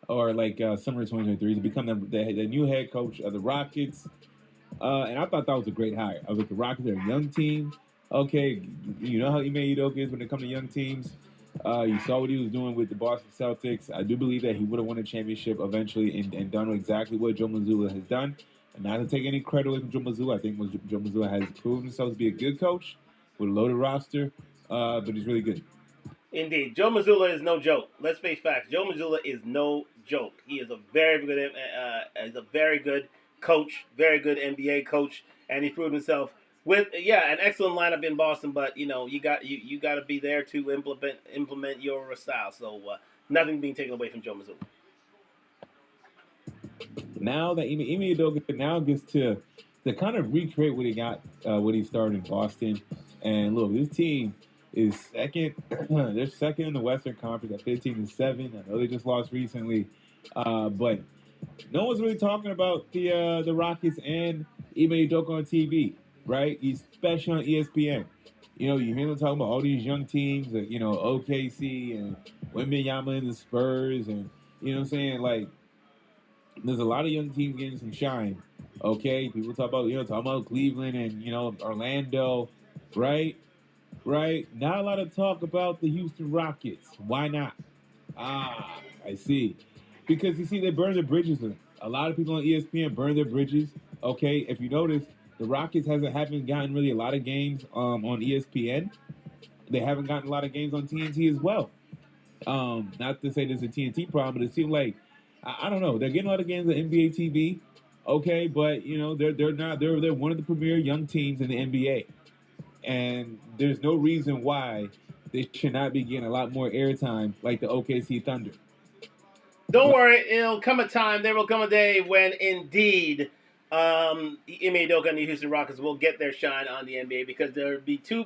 or like summer of 2023 to become the new head coach of the Rockets. And I thought that was a great hire. I was like, the Rockets are a young team. Okay, you know how Ime Udoka is when it comes to young teams. You saw what he was doing with the Boston Celtics. I do believe that he would have won a championship eventually and done exactly what Joe Mazzulla has done. And not to take any credit away from Joe Mazzulla, I think Joe Mazzulla has proven himself to be a good coach with a loaded roster, but he's really good. Indeed. Joe Mazzulla is no joke. Let's face facts. Joe Mazzulla is no joke. He is a very good coach, very good NBA coach, and he proved himself with an excellent lineup in Boston. But you got to be there to implement your style. So nothing being taken away from Joe Mazzulla. Now that Ime Udoka now gets to kind of recreate what he got, what he started in Boston, and look, this team is second. They're second in the Western Conference at 15-7. I know they just lost recently, but no one's really talking about the Rockets and Ime Udoka on TV, right? Especially on ESPN. You hear them talking about all these young teams, OKC and Wembanyama and the Spurs, and you know what I'm saying, like. There's a lot of young teams getting some shine. Okay, people talk about Cleveland and Orlando, right? Not a lot of talk about the Houston Rockets. Why not? I see. Because you see, they burn their bridges. A lot of people on ESPN burn their bridges. Okay, if you notice, the Rockets haven't gotten really a lot of games on ESPN. They haven't gotten a lot of games on TNT as well. Not to say there's a TNT problem, but it seems like. I don't know. They're getting a lot of games on NBA TV, okay, but they're not. They're one of the premier young teams in the NBA, and there's no reason why they should not be getting a lot more airtime like the OKC Thunder. Don't worry, it'll come a time. There will come a day when indeed Ime Udoka and the Houston Rockets will get their shine on the NBA because there will be too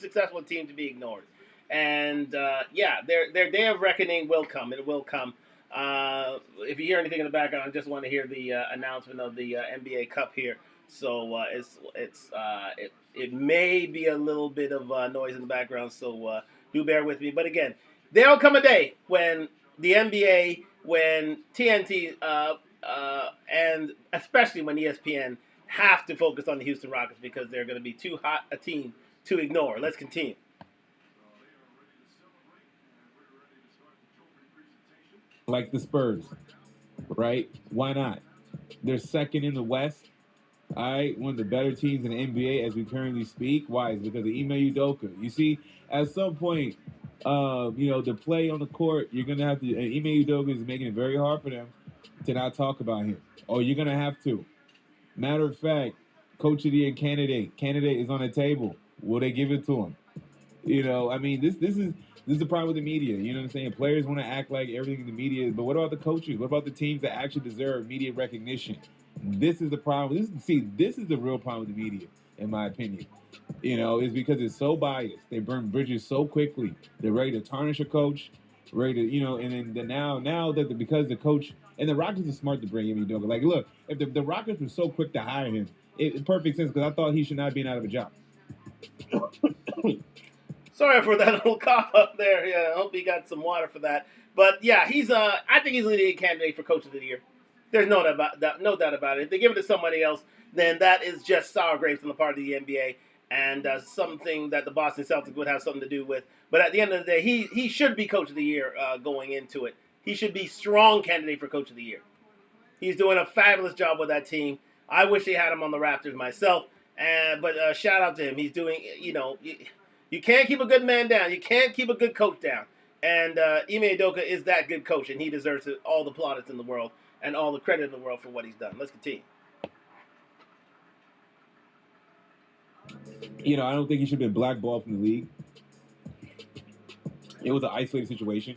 successful a team to be ignored, and their day of reckoning will come. It will come. If you hear anything in the background, I just want to hear the announcement of the NBA Cup here. So it may be a little bit of noise in the background. So do bear with me. But again, there'll come a day when the NBA, when TNT, and especially when ESPN have to focus on the Houston Rockets because they're going to be too hot a team to ignore. Let's continue. Like the Spurs, right? Why not? They're second in the West. All right, one of the better teams in the NBA as we currently speak. Why? It's because of Ime Udoka. You see, at some point, The play on the court, you're gonna have to. And Ime Udoka is making it very hard for them to not talk about him. Or you're gonna have to. Matter of fact, Coach of the Year candidate is on the table. Will they give it to him? This is the problem with the media. You know what I'm saying? Players want to act like everything in the media, but what about the coaches? What about the teams that actually deserve media recognition? This is the problem. This is the real problem with the media, in my opinion. Is because it's so biased. They burn bridges so quickly. They're ready to tarnish a coach, ready to, and then now that because the coach and the Rockets are smart to bring him, like, look, if the Rockets were so quick to hire him, it perfect sense because I thought he should not be out of a job. Sorry for that little cough up there. Yeah, I hope he got some water for that. But yeah, I think he's a candidate for Coach of the Year. There's no doubt about it. If they give it to somebody else, then that is just sour grapes on the part of the NBA and something that the Boston Celtics would have something to do with. But at the end of the day, he should be Coach of the Year going into it. He should be strong candidate for Coach of the Year. He's doing a fabulous job with that team. I wish they had him on the Raptors myself. But shout out to him. He's doing, you can't keep a good man down. You can't keep a good coach down. And Ime Udoka is that good coach, and he deserves all the plaudits in the world and all the credit in the world for what he's done. Let's continue. I don't think he should have been blackballed from the league. It was an isolated situation.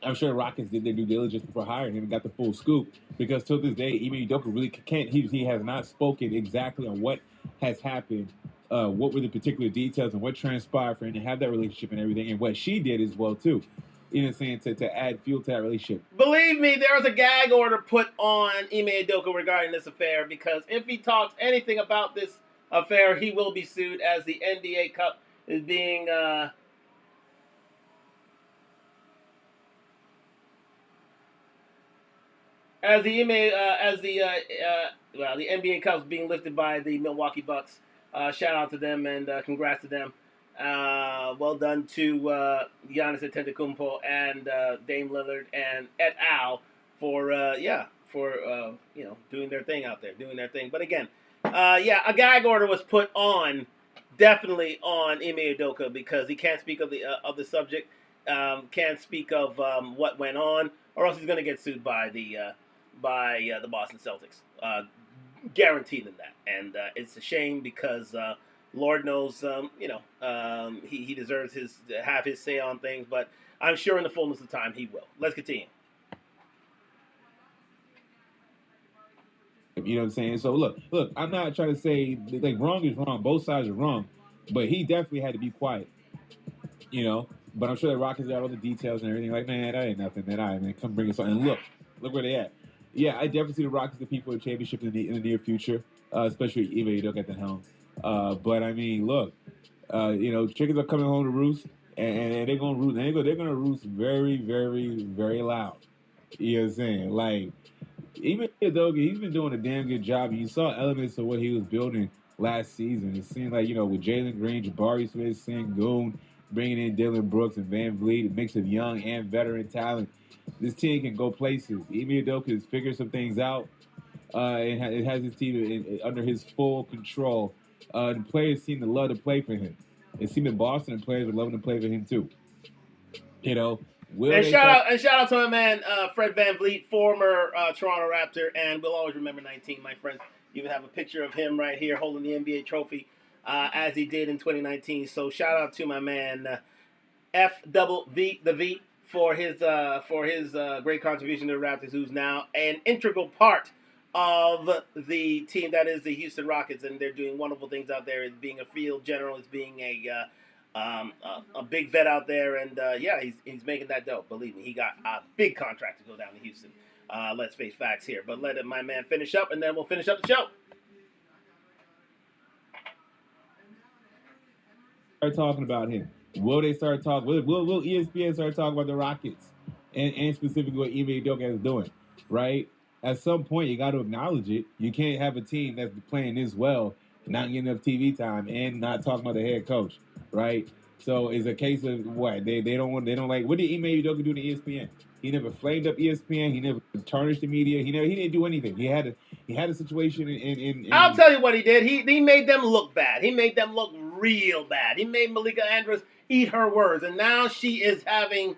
I'm sure the Rockets did their due diligence before hiring him and got the full scoop because till this day, Ime Udoka really can't. He has not spoken exactly on what has happened, what were the particular details, and what transpired for him to have that relationship and everything, and what she did as well too. You know what I'm saying? To add fuel to that relationship. Believe me, there was a gag order put on Ime Udoka regarding this affair because if he talks anything about this affair, he will be sued as the NBA Cup is being. As the NBA Cup is being lifted by the Milwaukee Bucks, shout out to them and congrats to them. Well done to Giannis Antetokounmpo and Dame Lillard and et al. for doing their thing out there, doing their thing. But again, a gag order was put on, definitely on Ime Udoka because he can't speak of the subject, can't speak of what went on, or else he's going to get sued by the Boston Celtics, guaranteed in that. And it's a shame because Lord knows, he deserves to have his say on things, but I'm sure in the fullness of time he will. Let's continue. You know what I'm saying? So look, I'm not trying to say like wrong is wrong. Both sides are wrong, but he definitely had to be quiet. But I'm sure the Rockets got all the details and everything. Like, man, that ain't nothing. Man, come bring us on. And look where they at. Yeah, I definitely see the Rockets compete for a championship in the near future, especially Ime Udoka at the helm. But I mean, look, chickens are coming home to roost, and they're gonna roost. They're gonna roost very, very, very loud. You know what I'm saying? Like, Ime Udoka, he's been doing a damn good job. You saw elements of what he was building last season. It seemed like with Jalen Green, Jabari Smith, Sengun, bringing in Dylan Brooks and Van Vliet, a mix of young and veteran talent. This team can go places. Ime Udoka has figured some things out. It has his team under his full control. The players seem to love to play for him. It seemed in Boston, and players would love to play for him too. And shout out to my man Fred Van Vliet, former Toronto Raptor, and we'll always remember 19, my friends. You even have a picture of him right here holding the NBA trophy as he did in 2019. So shout out to my man FVV for his great contribution to the Raptors, who's now an integral part of the team that is the Houston Rockets, and they're doing wonderful things out there. As being a field general, as being a big vet out there, and he's making that dope. Believe me, he got a big contract to go down to Houston. Let's face facts here, but let my man finish up, and then we'll finish up the show. Start talking about him. Will they start talking? Will ESPN start talking about the Rockets and specifically what Ime Udoka is doing? Right. At some point, you got to acknowledge it. You can't have a team that's playing this well, not getting enough TV time, and not talking about the head coach, right? So it's a case of what they don't like. What did Ime Udoka do to ESPN? He never flamed up ESPN. He never tarnished the media. He didn't do anything. He had a situation in I'll tell you what he did. He made them look bad. He made them look real bad. He made Malika Andrews eat her words. And now she is having,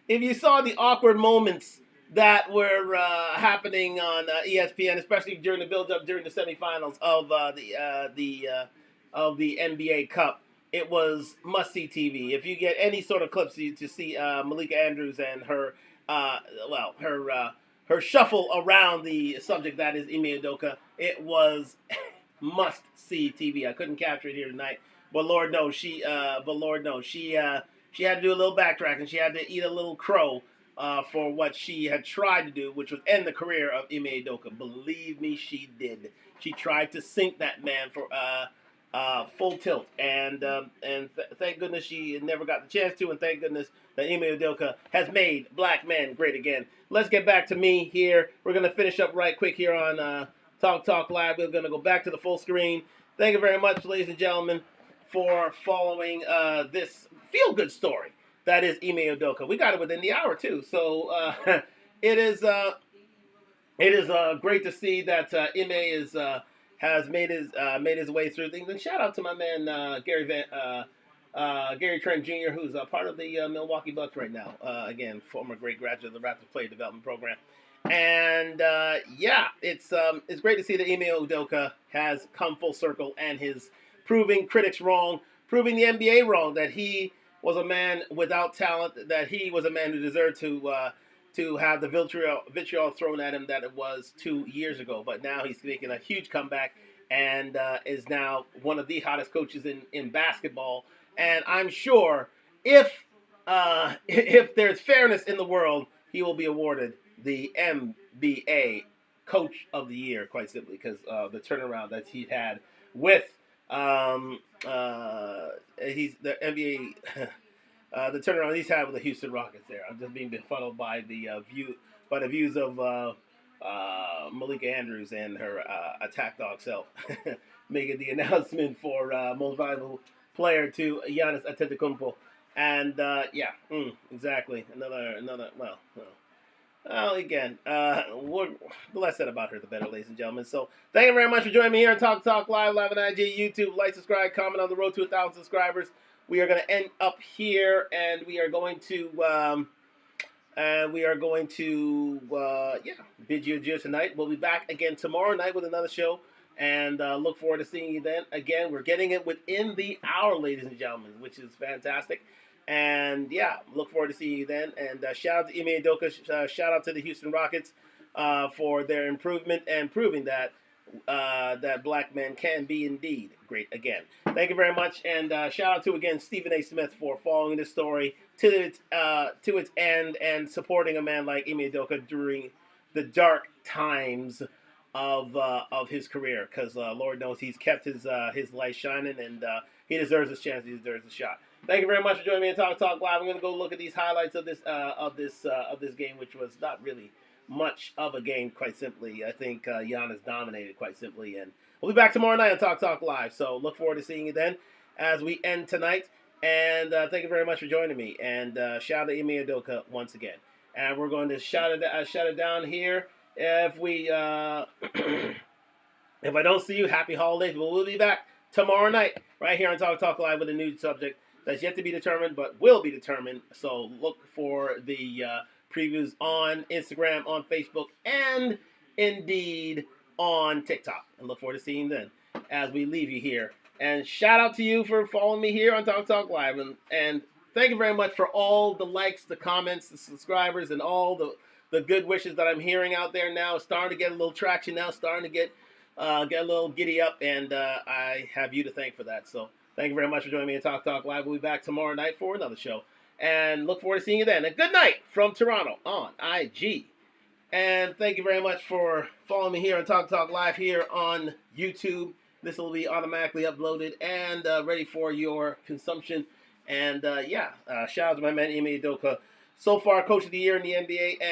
if you saw the awkward moments that were happening on ESPN, especially during the build-up during the semifinals of the NBA Cup, it was must-see TV. If you get any sort of clips to see Malika Andrews and her, her shuffle around the subject that is Ime Udoka, it was must-see TV. I couldn't capture it here tonight, but Lord knows she had to do a little backtracking. She had to eat a little crow for what she had tried to do, which was end the career of Ime Udoka. Believe me, she did. She tried to sink that man for full tilt, and thank goodness she never got the chance to, and thank goodness that Ime Udoka has made black men great again. Let's get back to me here. We're going to finish up right quick here on Talk Live. We're going to go back to the full screen. Thank you very much, ladies and gentlemen, for following this feel-good story that is Ime Udoka. We got it within the hour, too. So it is great to see that Ime has made his way through things. And shout out to my man Gary Trent Jr., who's a part of the Milwaukee Bucks right now. Again, former great graduate of the Raptors Player Development Program. And it's great to see that Ime Udoka has come full circle and his proving critics wrong, proving the NBA wrong, that he was a man without talent, that he was a man who deserved to have the vitriol thrown at him that it was 2 years ago. But now he's making a huge comeback and is now one of the hottest coaches in basketball. And I'm sure if there's fairness in the world, he will be awarded the NBA Coach of the Year, quite simply, because the turnaround that he had with he's the NBA the turnaround he's had with the Houston Rockets. There, I'm just being befuddled by the views of Malika Andrews and her attack dog self making the announcement for most valuable player to Giannis Antetokounmpo. And exactly another. Well, again, the less said about her, the better, ladies and gentlemen. So, thank you very much for joining me here on Talk Live on IG, YouTube. Like, subscribe, comment on the road to 1,000 subscribers. We are going to end up here, and we are going to bid you adieu tonight. We'll be back again tomorrow night with another show, and look forward to seeing you then. Again, we're getting it within the hour, ladies and gentlemen, which is fantastic. And look forward to seeing you then. And shout out to Ime Udoka. Shout out to the Houston Rockets for their improvement and proving that that black men can be indeed great again. Thank you very much. And shout out to again Stephen A. Smith for following this story to its end and supporting a man like Ime Udoka during the dark times of his career. Because Lord knows he's kept his light shining, and he deserves his chance. He deserves a shot. Thank you very much for joining me on Talk Live. I'm going to go look at these highlights of this game, which was not really much of a game, quite simply. I think Giannis dominated, quite simply. And we'll be back tomorrow night on Talk Live. So look forward to seeing you then as we end tonight. And thank you very much for joining me. And shout out to Ime Udoka once again. And we're going to shut it down here. If we if I don't see you, happy holidays. But we'll be back tomorrow night right here on Talk Live with a new subject that's yet to be determined, but will be determined. So look for the previews on Instagram, on Facebook, and indeed on TikTok. And look forward to seeing you then as we leave you here. And shout out to you for following me here on Talk Live. And thank you very much for all the likes, the comments, the subscribers, and all the good wishes that I'm hearing out there now. It's starting to get a little traction now, starting to get a little giddy up, and I have you to thank for that. So thank you very much for joining me on Talk Live. We'll be back tomorrow night for another show. And look forward to seeing you then. And good night from Toronto on IG. And thank you very much for following me here on Talk Live here on YouTube. This will be automatically uploaded and ready for your consumption. And shout out to my man Ime Udoka, so far Coach of the Year in the NBA. And